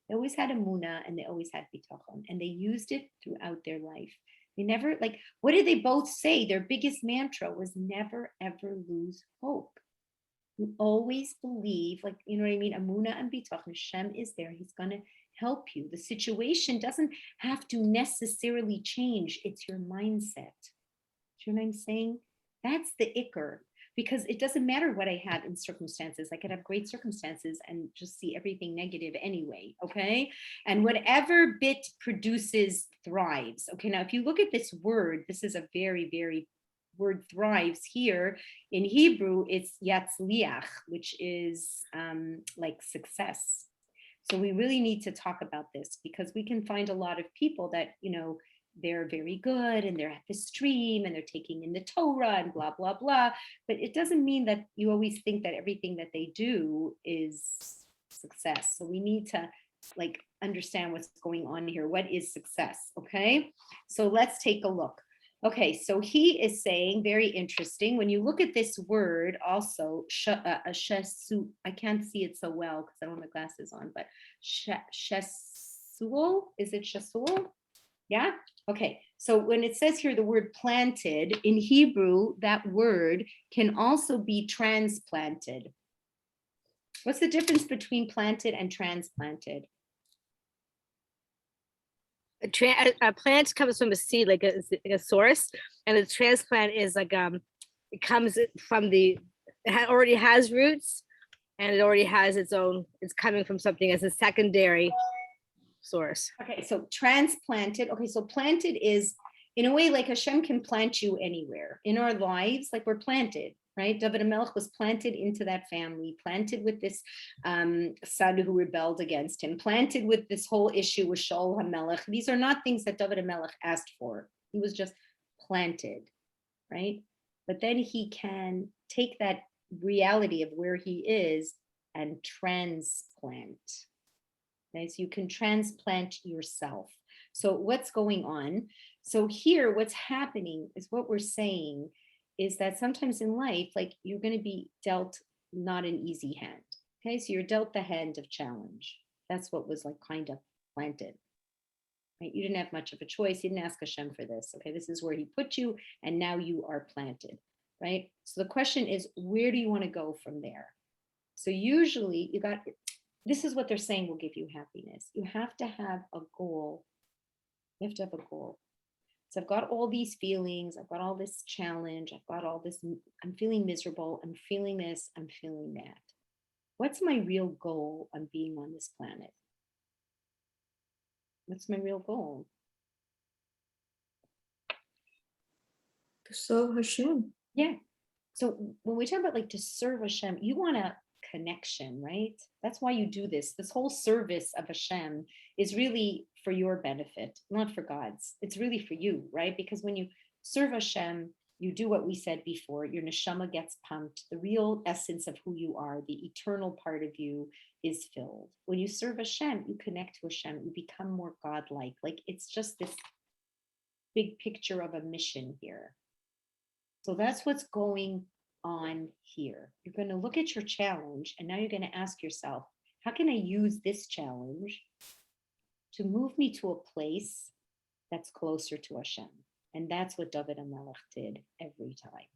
They always had emunah and they always had bitachon, and they used it throughout their life. They never, like, what did they both say? Their biggest mantra was never, ever lose hope. You always believe, like, you know what I mean? Emunah and bitachon, Hashem is there. He's going to help you. The situation doesn't have to necessarily change. It's your mindset. Do you know what I'm saying? That's the ikr. because it doesn't matter what I have in circumstances. I could have great circumstances and just see everything negative anyway, okay? And whatever bit produces thrives. Okay, now if you look at this word, this is a very, very word thrives here. In Hebrew, it's yatzliach, which is like success. So we really need to talk about this, because we can find a lot of people that, they're very good and they're at the stream and they're taking in the Torah and blah, blah, blah. But it doesn't mean that you always think that everything that they do is success. So we need to understand what's going on here. What is success? Okay, so let's take a look. Okay, so he is saying, very interesting, when you look at this word also, shesu, I can't see it so well because I don't have my glasses on, but shesul, is it shesul? Yeah, okay, so when it says here the word planted, in Hebrew, that word can also be transplanted. What's the difference between planted and transplanted? A plant comes from a seed, like a source, and a transplant is like it comes from already has roots, and it already has its own. It's coming from something as a secondary source. Okay, so transplanted. Okay, so planted is in a way like Hashem can plant you anywhere in our lives, like we're planted. Right? David HaMelech was planted into that family, planted with this son who rebelled against him, planted with this whole issue with Shaul HaMelech. These are not things that David HaMelech asked for. He was just planted, right? But then he can take that reality of where he is and transplant. Okay? So you can transplant yourself. So what's going on? So here, what's happening is what we're saying is that sometimes in life, like you're going to be dealt not an easy hand. Okay, so you're dealt the hand of challenge. That's what was like kind of planted. Right? You didn't have much of a choice. You didn't ask Hashem for this. Okay, this is where he put you, and now you are planted. Right? So the question is, where do you want to go from there? So usually this is what they're saying will give you happiness. You have to have a goal. You have to have a goal. So I've got all these feelings, I've got all this challenge, I've got all this, I'm feeling miserable, I'm feeling this, I'm feeling that. What's my real goal on being on this planet? What's my real goal? To serve Hashem. Yeah. So when we talk about to serve Hashem, you want a connection, right? That's why you do this. This whole service of Hashem is really for your benefit, not for God's. It's really for you, right? Because when you serve Hashem, you do what we said before, your neshama gets pumped, the real essence of who you are, the eternal part of you is filled. When you serve Hashem, you connect to Hashem, you become more godlike. Like it's just this big picture of a mission here. So that's what's going on here. You're going to look at your challenge, and now you're going to ask yourself, how can I use this challenge to move me to a place that's closer to Hashem? And that's what David HaMelech did every time.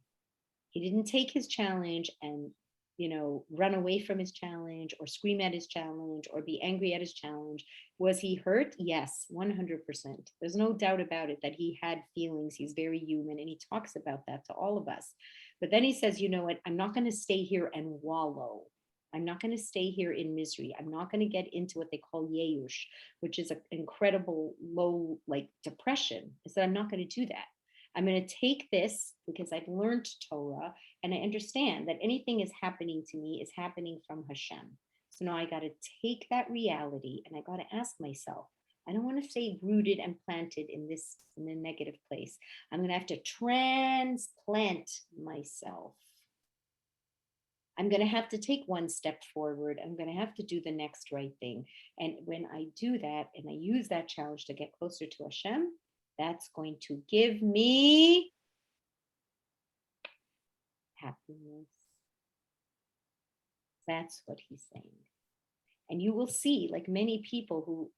He didn't take his challenge and, run away from his challenge or scream at his challenge or be angry at his challenge. Was he hurt? Yes, 100%. There's no doubt about it that he had feelings. He's very human, and he talks about that to all of us. But then he says, you know what? I'm not going to stay here and wallow. I'm not going to stay here in misery. I'm not going to get into what they call yeush, which is an incredible low, depression. I said, I'm not going to do that. I'm going to take this because I've learned Torah and I understand that anything is happening to me is happening from Hashem. So now I got to take that reality and I got to ask myself, I don't want to stay rooted and planted in a negative place. I'm going to have to transplant myself. I'm going to have to take one step forward. I'm going to have to do the next right thing. And when I do that and I use that challenge to get closer to Hashem, that's going to give me happiness. That's what he's saying. And you will see, many people who,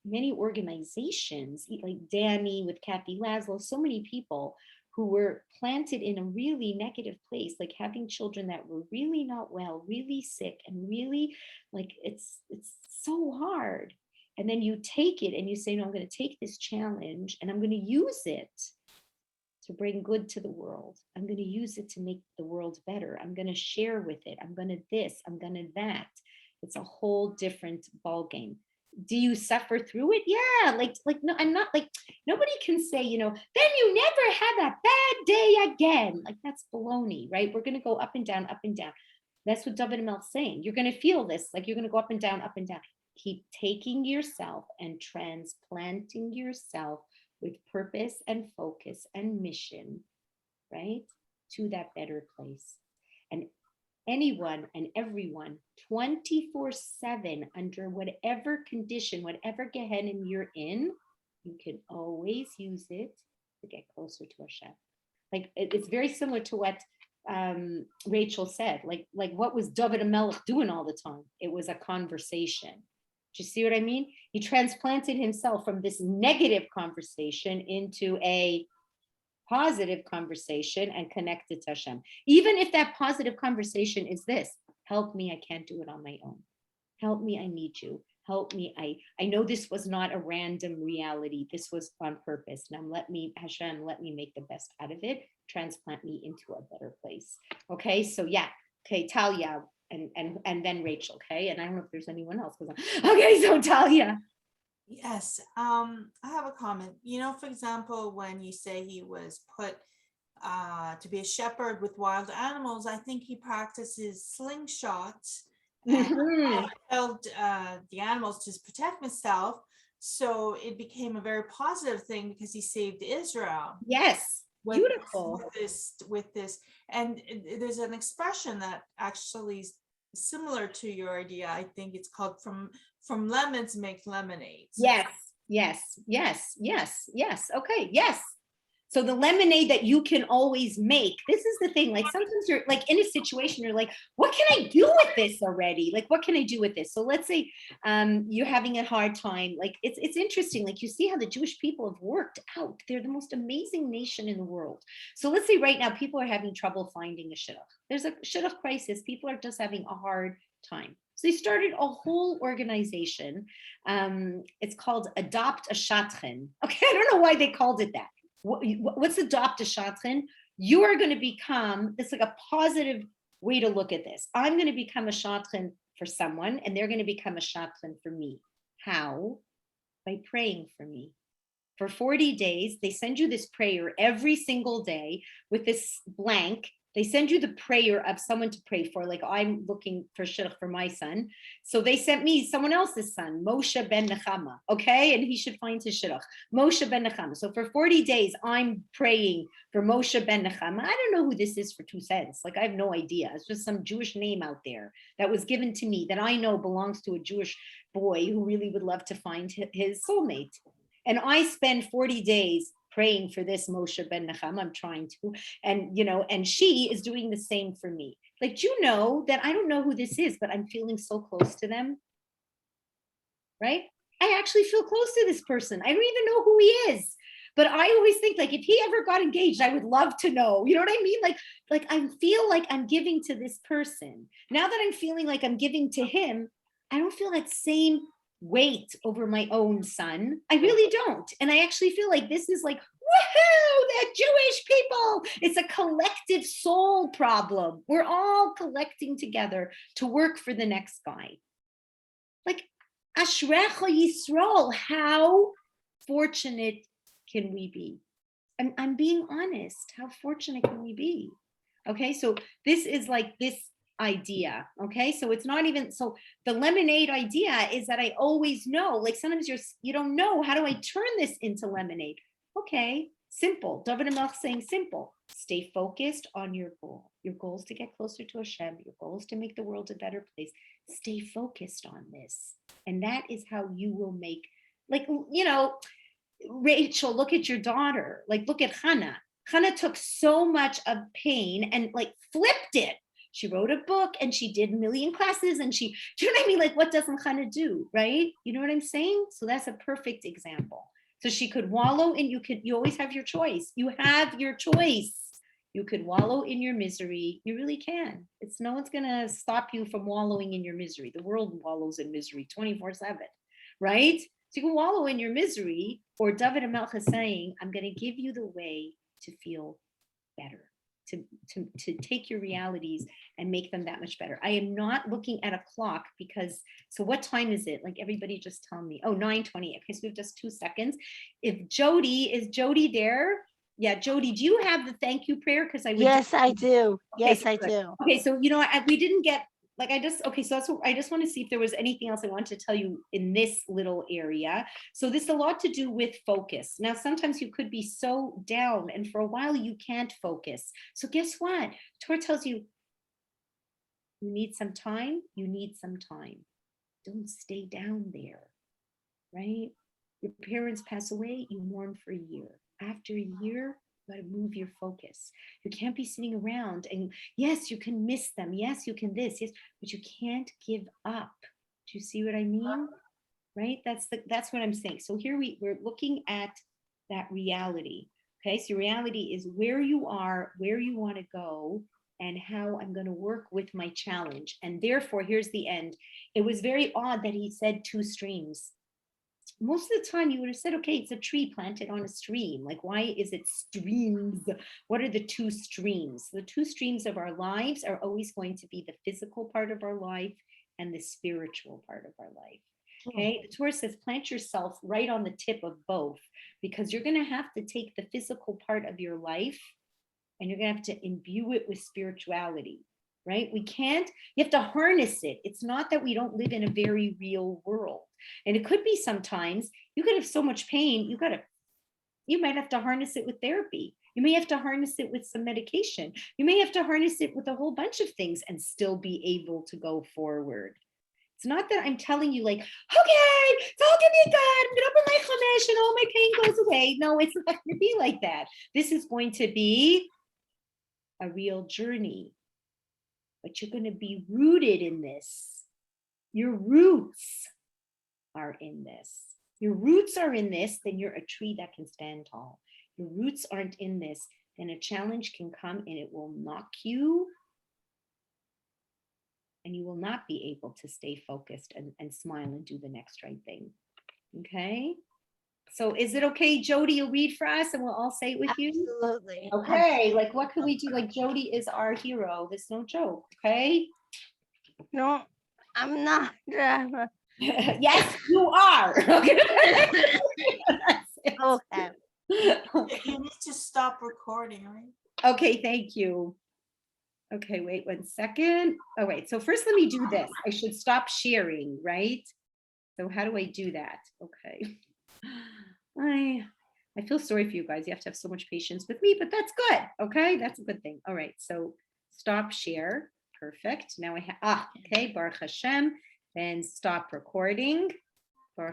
many organizations, like Danny with Kathy Laszlo, so many people who were planted in a really negative place, like having children that were really not well, really sick, and really it's so hard. And then you take it and you say, no, I'm going to take this challenge and I'm going to use it to bring good to the world. I'm going to use it to make the world better. I'm going to share with it. I'm going to this, I'm going to that. It's a whole different ball game. Do you suffer through it? Yeah, like no, I'm not like, nobody can say, you know, then you never have that bad day again. Like that's baloney, right? We're going to go up and down, up and down. That's what David Melch's saying. You're going to feel this, like you're going to go up and down, up and down. Keep taking yourself and transplanting yourself with purpose and focus and mission, right? To that better place. And anyone and everyone 24/7 under whatever condition, whatever Gehenna you're in, you can always use it to get closer to Hashem. Like it's very similar to what Rachel said, like what was David Melch doing all the time? It was a conversation. Do you see what I mean? He transplanted himself from this negative conversation into a positive conversation and connected to Hashem. Even if that positive conversation is this, help me, I can't do it on my own. Help me, I need you. Help me, I know this was not a random reality. This was on purpose. Now let me, Hashem, let me make the best out of it. Transplant me into a better place. Okay, so yeah. Okay, Talia and then Rachel, okay? And I don't know if there's anyone else. Okay, so Talia. Yes, I have a comment. You know, for example, when you say he was put to be a shepherd with wild animals, I think he practices slingshots and killed the animals to protect himself. So it became a very positive thing because he saved Israel. Yes, beautiful. With this, and there's an expression that actually is similar to your idea. I think it's called from lemons make lemonade. Yes. Okay, yes. So the lemonade that you can always make, this is the thing, like sometimes you're like in a situation, you're like, what can I do with this already? Like, what can I do with this? So let's say you're having a hard time. Like it's interesting, like you see how the Jewish people have worked out. They're the most amazing nation in the world. So let's say right now people are having trouble finding a shidduch. There's a shidduch crisis. People are just having a hard time. So they started a whole organization. It's called Adopt a Shatchen. Okay, I don't know why they called it that. What's Adopt a Shatchen? You are going to become, it's like a positive way to look at this. I'm going to become a Shatchen for someone, and they're going to become a Shatchen for me. How? By praying for me. For 40 days, they send you this prayer every single day with this blank. They send you the prayer of someone to pray for, like I'm looking for shidduch for my son. So they sent me someone else's son, Moshe ben Nechama, okay? And he should find his shidduch, Moshe ben Nechama. So for 40 days, I'm praying for Moshe ben Nechama. I don't know who this is for 2 cents. Like I have no idea. It's just some Jewish name out there that was given to me that I know belongs to a Jewish boy who really would love to find his soulmate. And I spend 40 days praying for this Moshe ben Nechama. I'm trying to, and you know, and she is doing the same for me. Like, you know that I don't know who this is, but I'm feeling so close to them, right? I actually feel close to this person. I don't even know who he is, but I always think like if he ever got engaged, I would love to know. You know what I mean? Like I feel like I'm giving to this person. Now that I'm feeling like I'm giving to him, I don't feel that same weight over my own son. I really don't. And I actually feel like this is like, woohoo, that Jewish people. It's a collective soul problem. We're all collecting together to work for the next guy. Like, Ashrecha Yisrael, how fortunate can we be? I'm being honest. How fortunate can we be? Okay, so this is like this idea. Okay, so it's not even, so the lemonade idea is that I always know, like sometimes you don't know, how do I turn this into lemonade? Okay, simple. David Melch saying simple. Stay focused on your goal. Your goal is to get closer to Hashem. Your goal is to make the world a better place. Stay focused on this. And that is how you will make, like, you know, Rachel, look at your daughter. Like, look at Hannah. Hannah took so much of pain and like flipped it. She wrote a book and she did a million classes and she, do you know what I mean? Like, what doesn't Hannah do, right? You know what I'm saying? So that's a perfect example. So she could wallow and you always have your choice. You have your choice. You could wallow in your misery. You really can. No one's gonna stop you from wallowing in your misery. The world wallows in misery 24/7, right? So you can wallow in your misery, or David Melch is saying, I'm gonna give you the way to feel better, to take your realities and make them that much better. I am not looking at a clock because, so what time is it? Like everybody just tell me. Oh, 9:20. Okay, so we have just 2 seconds. Is Jody there? Yeah, Jody, do you have the thank you prayer? Because I would. Yes, I do. Okay, Yes, so I good. do. Okay, so we didn't get, like, okay, so that's what, I just want to see if there was anything else I wanted to tell you in this little area. So this is a lot to do with focus. Now, sometimes you could be so down and for a while you can't focus. So guess what? Torah tells you, you need some time, you need some time. Don't stay down there, right? Your parents pass away, you mourn for a year. After a year, you got to move your focus. You can't be sitting around and yes, you can miss them. Yes, you can this, yes, but you can't give up. Do you see what I mean? Right? That's what I'm saying. So here we're looking at that reality. Okay, so reality is where you are, where you want to go, and how I'm going to work with my challenge. And therefore, here's the end. It was very odd that he said 2 streams. Most of the time you would have said, okay, it's a tree planted on a stream. Like, why is it streams? What are the 2 streams? The 2 streams of our lives are always going to be the physical part of our life and the spiritual part of our life. Okay, the Torah says plant yourself right on the tip of both, because you're going to have to take the physical part of your life and you're going to have to imbue it with spirituality, right? You have to harness it. It's not that we don't live in a very real world. And it could be sometimes you could have so much pain, you might have to harness it with therapy. You may have to harness it with some medication. You may have to harness it with a whole bunch of things and still be able to go forward. It's not that I'm telling you like, okay, it's all gonna be good. I'm gonna open my chamesh and all my pain goes away. No, it's not gonna be like that. This is going to be a real journey, but you're going to be rooted in this. Your roots are in this. Your roots are in this, then you're a tree that can stand tall. Your roots aren't in this, then a challenge can come and it will knock you, and you will not be able to stay focused and smile and do the next right thing. Okay? So is it okay, Jody, you'll read for us and we'll all say it with you? Absolutely. Okay, like what can we do? Like Jody is our hero. There's no joke, okay? No, I'm not. Yes, you are. Okay. Okay. You need to stop recording, right? Okay, thank you. Okay, wait 1 second. Oh, wait. So first, let me do this. I should stop sharing, right? So how do I do that? Okay. I feel sorry for you guys. You have to have so much patience with me, but that's good. Okay, that's a good thing. All right. So stop share. Perfect. Now I have okay. Baruch Hashem. Then stop recording.